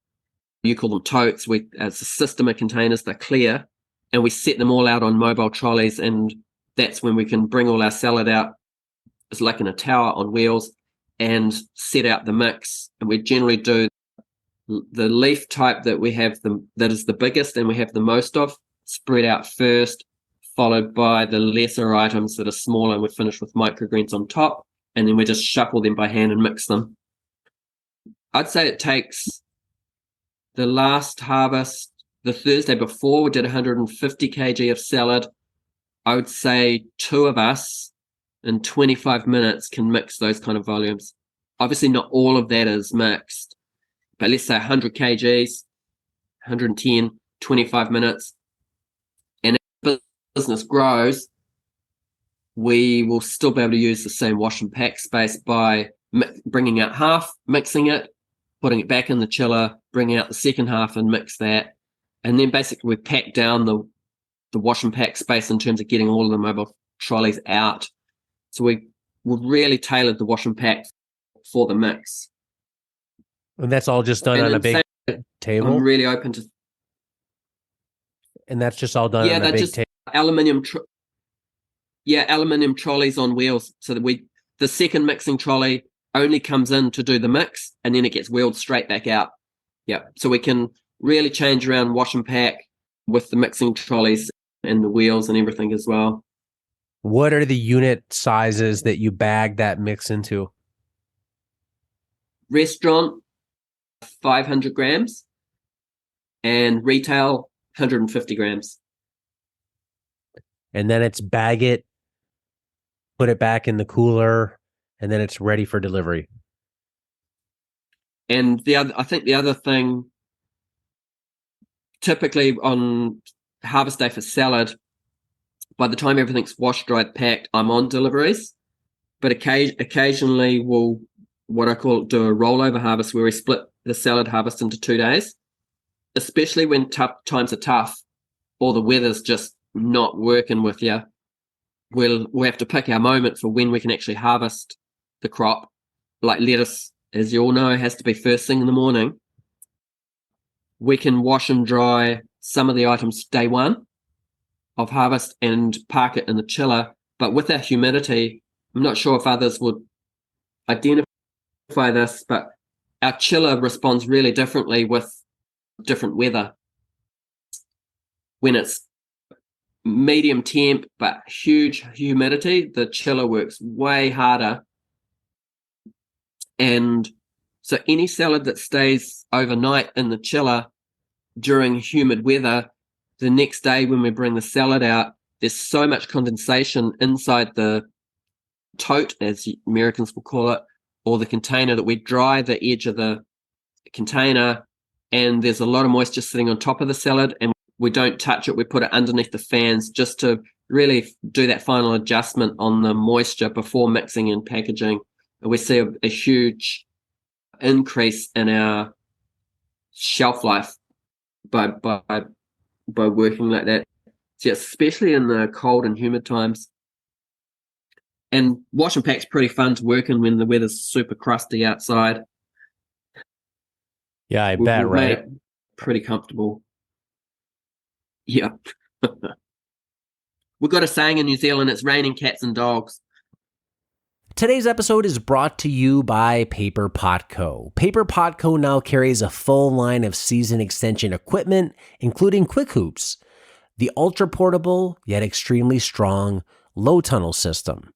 you call them totes, it's a system of containers, they're clear, and we set them all out on mobile trolleys, and that's when we can bring all our salad out. It's like in a tower on wheels, and set out the mix. And we generally do the leaf type that is the biggest and we have the most of, spread out first, followed by the lesser items that are smaller, and we finish with microgreens on top, and then we just shuffle them by hand and mix them. I'd say it takes, the last harvest, the Thursday before, we did 150 kg of salad. I would say two of us in 25 minutes can mix those kind of volumes. Obviously not all of that is mixed, but let's say 100 kgs, 110, 25 minutes. And as business grows, we will still be able to use the same wash and pack space by bringing out half, mixing it, putting it back in the chiller, bringing out the second half and mix that. And then basically we pack down the wash and pack space in terms of getting all of the mobile trolleys out. So we've really tailored the wash and pack for the mix. And that's all just done on a big table? I'm really open to... And that's just all done on a big table? Aluminium trolleys on wheels. So that the second mixing trolley, only comes in to do the mix, and then it gets wheeled straight back out. Yeah, so we can really change around wash and pack with the mixing trolleys and the wheels and everything as well. What are the unit sizes that you bag that mix into? Restaurant, 500 grams, and retail, 150 grams. And then it's bag it, put it back in the cooler, and then it's ready for delivery. And I think the other thing, typically on harvest day for salad, by the time everything's washed, dried, packed, I'm on deliveries. But occasionally we'll, what I call, do a rollover harvest where we split the salad harvest into 2 days, especially when times are tough or the weather's just not working with you. We'll have to pick our moment for when we can actually harvest the crop. Like lettuce, as you all know, has to be first thing in the morning. We can wash and dry some of the items day one of harvest and park it in the chiller. But with our humidity, I'm not sure if others would identify this, but our chiller responds really differently with different weather. When it's medium temp but huge humidity, the chiller works way harder. And so any salad that stays overnight in the chiller during humid weather, the next day when we bring the salad out, there's so much condensation inside the tote, as Americans will call it, or the container, that we dry the edge of the container, and there's a lot of moisture sitting on top of the salad, and we don't touch it. We put it underneath the fans just to really do that final adjustment on the moisture before mixing and packaging. And we see a huge increase in our shelf life by working like that. So especially in the cold and humid times. And wash and pack's pretty fun to work in when the weather's super crusty outside. Yeah, I bet, right? Made it pretty comfortable. Yeah. We've got a saying in New Zealand, it's raining cats and dogs. Today's episode is brought to you by Paper Pot Co. Paper Pot Co. now carries a full line of season extension equipment, including quick hoops, the ultra-portable yet extremely strong low tunnel system.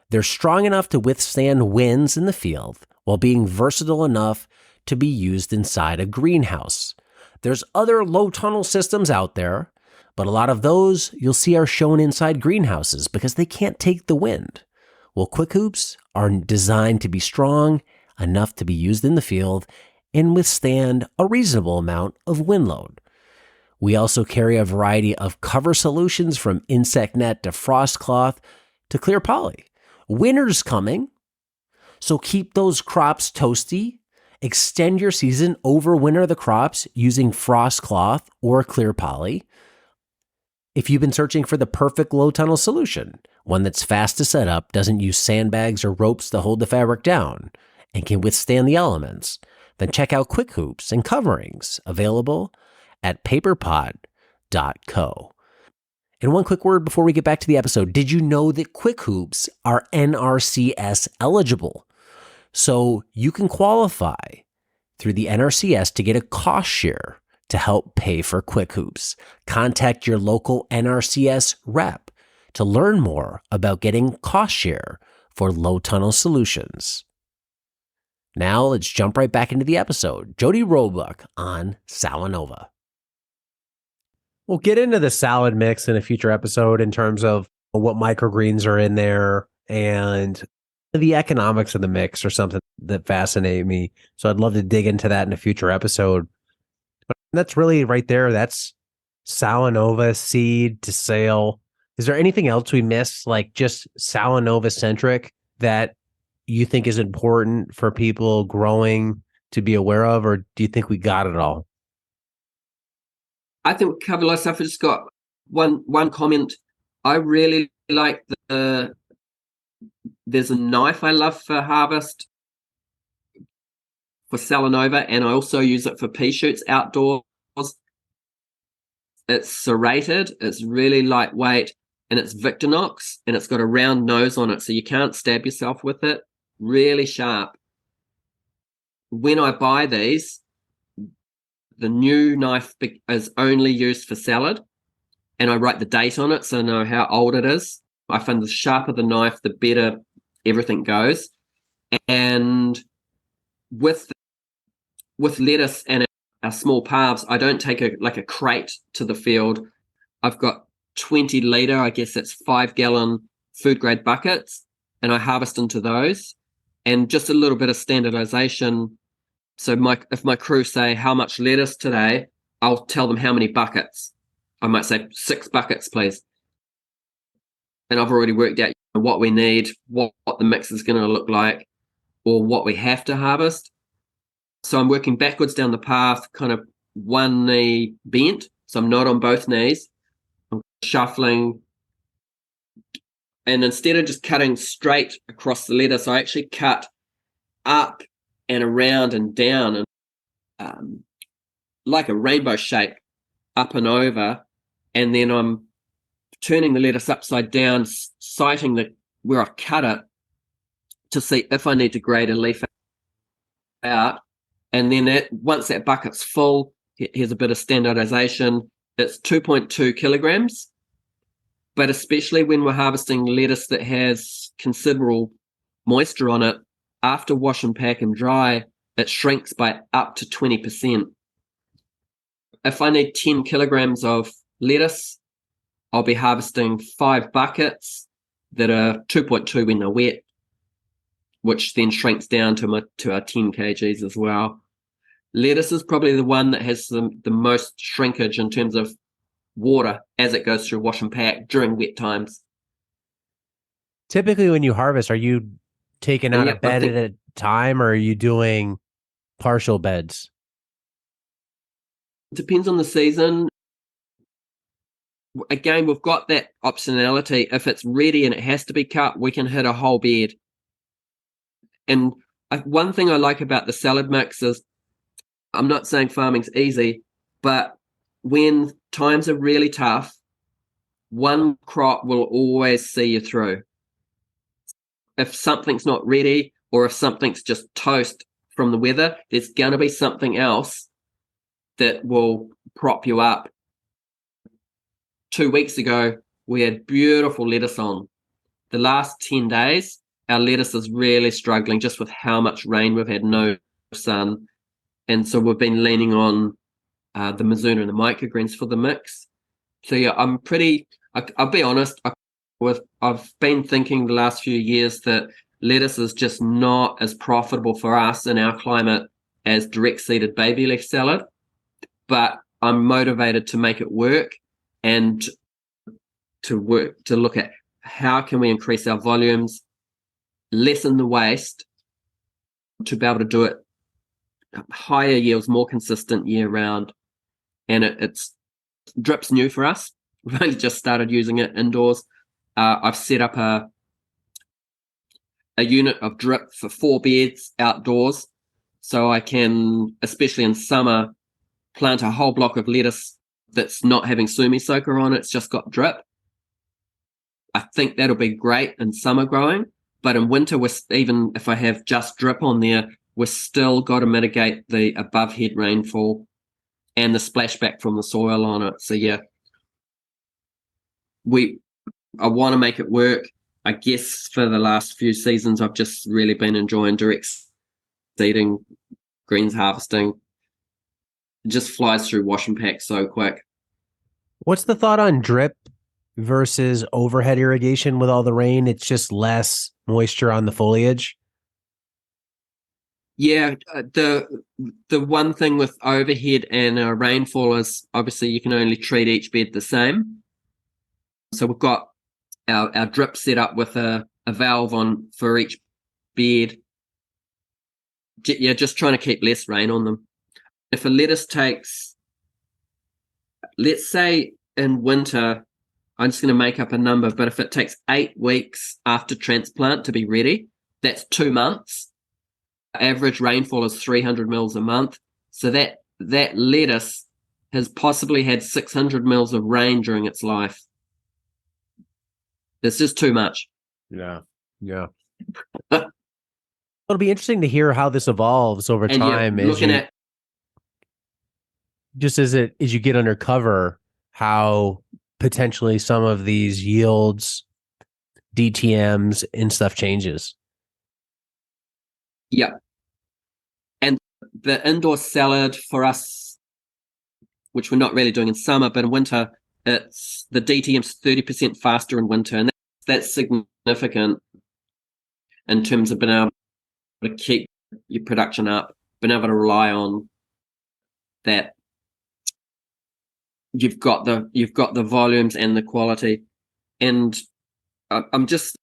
They're strong enough to withstand winds in the field while being versatile enough to be used inside a greenhouse. There's other low tunnel systems out there, but a lot of those you'll see are shown inside greenhouses because they can't take the wind. Well, quick hoops are designed to be strong enough to be used in the field and withstand a reasonable amount of wind load. We also carry a variety of cover solutions from insect net to frost cloth to clear poly. Winter's coming, so keep those crops toasty. Extend your season, overwinter the crops using frost cloth or clear poly. If you've been searching for the perfect low tunnel solution, one that's fast to set up, doesn't use sandbags or ropes to hold the fabric down, and can withstand the elements, then check out Quick Hoops and coverings available at paperpot.co. And one quick word before we get back to the episode. Did you know that Quick Hoops are NRCS eligible? So you can qualify through the NRCS to get a cost share to help pay for Quick Hoops. Contact your local NRCS rep to learn more about getting cost share for low tunnel solutions. Now let's jump right back into the episode. Jody Roebuck on Salanova. We'll get into the salad mix in a future episode in terms of what microgreens are in there and the economics of the mix or something that fascinate me. So I'd love to dig into that in a future episode. But that's really right there. That's Salanova seed to sale. Is there anything else we missed, like just Salanova centric, that you think is important for people growing to be aware of, or do you think we got it all? I think we covered a lot of stuff. I just got one comment. I really like there's a knife I love for harvest for Salanova, and I also use it for pea shoots outdoors. It's serrated, it's really lightweight, and it's Victorinox, and it's got a round nose on it, so you can't stab yourself with it. really sharp. When I buy these, the new knife is only used for salad, and I write the date on it so I know how old it is. I find the sharper the knife, the better everything goes. And with lettuce and our small paths, I don't take a crate to the field. I've got 20 litre, I guess that's 5-gallon food grade buckets, and I harvest into those. And just a little bit of standardization. So if my crew say how much lettuce today, I'll tell them how many buckets. I might say 6 buckets, please. And I've already worked out what we need, what the mix is going to look like, or what we have to harvest. So I'm working backwards down the path, kind of one knee bent. So I'm not on both knees. I'm shuffling. And instead of just cutting straight across the lettuce, I actually cut up and around and down, and like a rainbow shape, up and over. And then I'm turning the lettuce upside down, sighting where I've cut it to see if I need to grade a leaf out. And then once that bucket's full, here's a bit of standardization. It's 2.2 kilograms. But especially when we're harvesting lettuce that has considerable moisture on it, after wash and pack and dry, it shrinks by up to 20%. If I need 10 kilograms of lettuce, I'll be harvesting 5 buckets that are 2.2 when they're wet, which then shrinks down to our 10 kgs as well. Lettuce is probably the one that has the most shrinkage in terms of water as it goes through wash and pack during wet times. Typically when you harvest, are you taking out a bed at a time, or are you doing partial beds? Depends on the season. Again, we've got that optionality. If it's ready and it has to be cut, we can hit a whole bed. And one thing I like about the salad mix is, I'm not saying farming's easy, but when times are really tough, one crop will always see you through. If something's not ready, or if something's just toast from the weather, there's going to be something else that will prop you up. 2 weeks ago, we had beautiful lettuce on. The last 10 days, our lettuce is really struggling just with how much rain we've had, no sun. And so we've been leaning on the Mizuna and the microgreens for the mix. So yeah, I'll be honest, I've been thinking the last few years that lettuce is just not as profitable for us in our climate as direct seeded baby leaf salad. But I'm motivated to make it work, and to look at how can we increase our volumes, lessen the waste, to be able to do it higher yields, more consistent year round. And it's drip's new for us. We've only just started using it indoors. I've set up a unit of drip for 4 beds outdoors, so I can, especially in summer, plant a whole block of lettuce that's not having sumi soaker on it. It's just got drip. I think that'll be great in summer growing, but in winter, even if I have just drip on there, we're still got to mitigate the above head rainfall and the splashback from the soil on it. So yeah, I want to make it work. I guess for the last few seasons, I've just really been enjoying direct seeding, greens harvesting. It just flies through wash and pack so quick. What's the thought on drip versus overhead irrigation with all the rain? It's just less moisture on the foliage. Yeah, the one thing with overhead and rainfall is obviously you can only treat each bed the same. So we've got our drip set up with a valve on for each bed. Yeah, just trying to keep less rain on them. If a lettuce takes, let's say in winter, I'm just going to make up a number, but if it takes 8 weeks after transplant to be ready, that's 2 months. Average rainfall is 300 mils a month. So that lettuce has possibly had 600 mils of rain during its life. It's just too much. Yeah. It'll be interesting to hear how this evolves over And you're time looking at, as you get under cover, how potentially some of these yields, DTMs and stuff changes. yeah. And the indoor salad for us, which we're not really doing in summer, but in winter, it's the DTM's 30% faster in winter. And that's significant in terms of being able to keep your production up, being able to rely on that you've got the volumes and the quality. And I'm just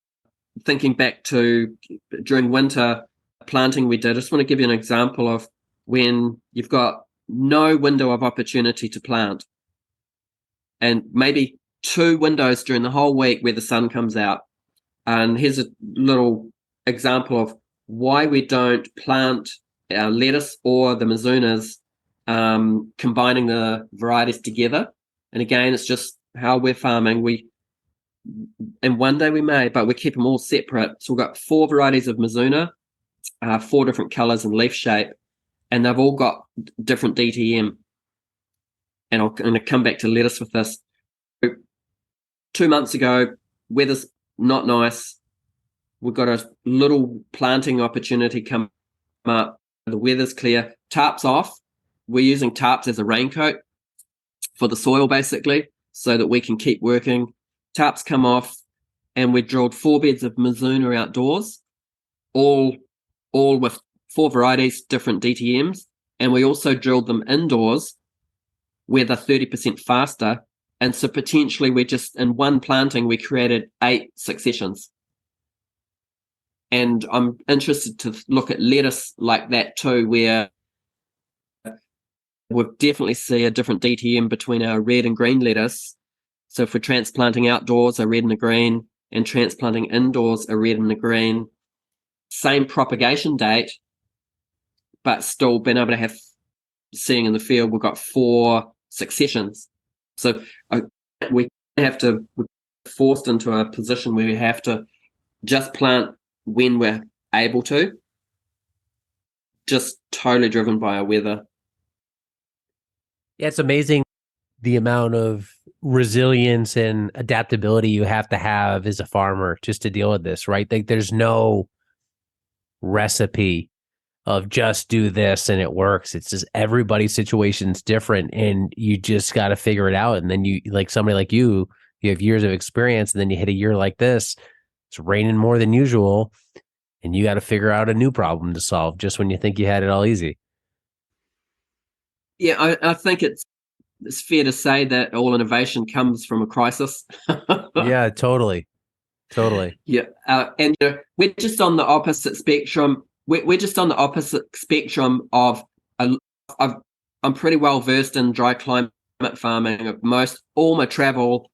thinking back to during winter planting we did. I just want to give you an example of when you've got no window of opportunity to plant, and maybe 2 windows during the whole week where the sun comes out. And here's a little example of why we don't plant our lettuce or the mizunas, combining the varieties together. And again, it's just how we're farming. And one day we may, but we keep them all separate. So we've got 4 varieties of mizuna, 4 different colors and leaf shape, and they've all got different DTM. And I'm going to come back to lettuce with this. 2 months ago, weather's not nice. We've got a little planting opportunity come up. The weather's clear. Tarps off. We're using tarps as a raincoat for the soil, basically, so that we can keep working. Tarps come off, and we drilled 4 beds of mizuna outdoors, all with 4 varieties, different DTMs. And we also drilled them indoors where they're 30% faster. And so potentially we just, in one planting, we created 8 successions. And I'm interested to look at lettuce like that too, where we'll definitely see a different DTM between our red and green lettuce. So if we're transplanting outdoors, a red and a green, and transplanting indoors, a red and a green, same propagation date, but still being able to have, seeing in the field, we've got 4 successions. So we're forced into a position where we have to just plant when we're able to, just totally driven by our weather. Yeah, it's amazing the amount of resilience and adaptability you have to have as a farmer just to deal with this, right? Like, there's no recipe of just do this and it works. It's just everybody's situation's different, and you just got to figure it out. And then you, like somebody like you have years of experience, and then you hit a year like this, it's raining more than usual, and you got to figure out a new problem to solve just when you think you had it all easy. Yeah, I think it's fair to say that all innovation comes from a crisis. Yeah, totally. Yeah, and we're just on the opposite spectrum. We're just on the opposite spectrum of. I'm pretty well versed in dry climate farming. All my travel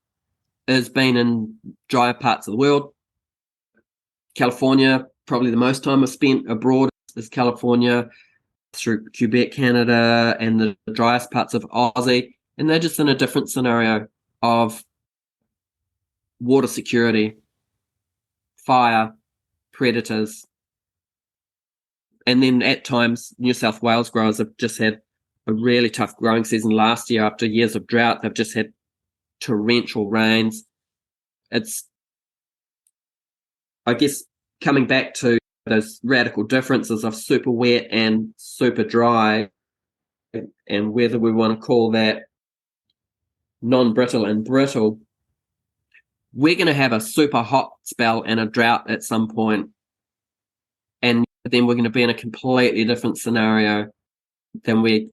has been in drier parts of the world. California, probably the most time I've spent abroad is California, through Quebec, Canada, and the driest parts of Aussie. And they're just in a different scenario of water security, fire, predators. And then at times, New South Wales growers have just had a really tough growing season last year. After years of drought, they've just had torrential rains. It's, I guess, coming back to those radical differences of super wet and super dry, and whether we want to call that non-brittle and brittle. We're going to have a super hot spell and a drought at some point, and then we're going to be in a completely different scenario than we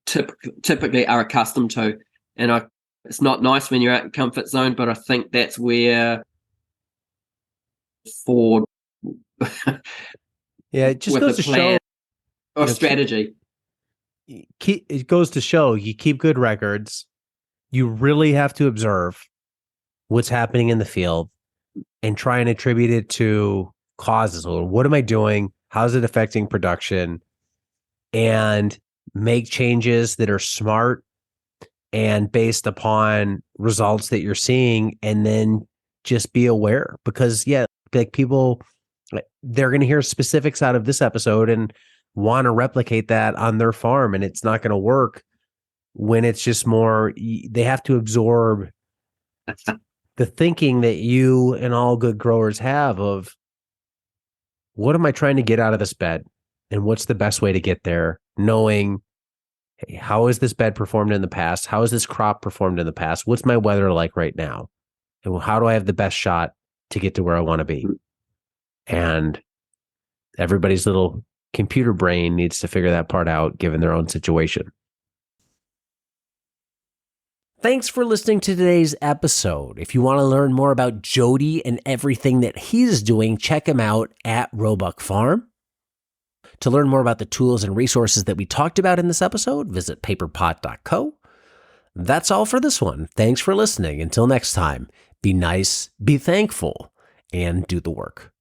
typically are accustomed to. And it's not nice when you're out in comfort zone, but I think that's where Ford Yeah, it just goes to show, or strategy. It goes to show you keep good records. You really have to observe what's happening in the field and try and attribute it to causes. Or what am I doing? How's it affecting production? And make changes that are smart and based upon results that you're seeing, and then just be aware. Because, yeah, like people they're going to hear specifics out of this episode and want to replicate that on their farm. And it's not going to work when it's just more, they have to absorb the thinking that you and all good growers have of, what am I trying to get out of this bed? And what's the best way to get there? Knowing, hey, how has this bed performed in the past? How has this crop performed in the past? What's my weather like right now? And how do I have the best shot to get to where I want to be? And everybody's little computer brain needs to figure that part out given their own situation. Thanks for listening to today's episode. If you want to learn more about Jody and everything that he's doing, check him out at Roebuck Farm. To learn more about the tools and resources that we talked about in this episode, visit paperpot.co. That's all for this one. Thanks for listening. Until next time, be nice, be thankful, and do the work.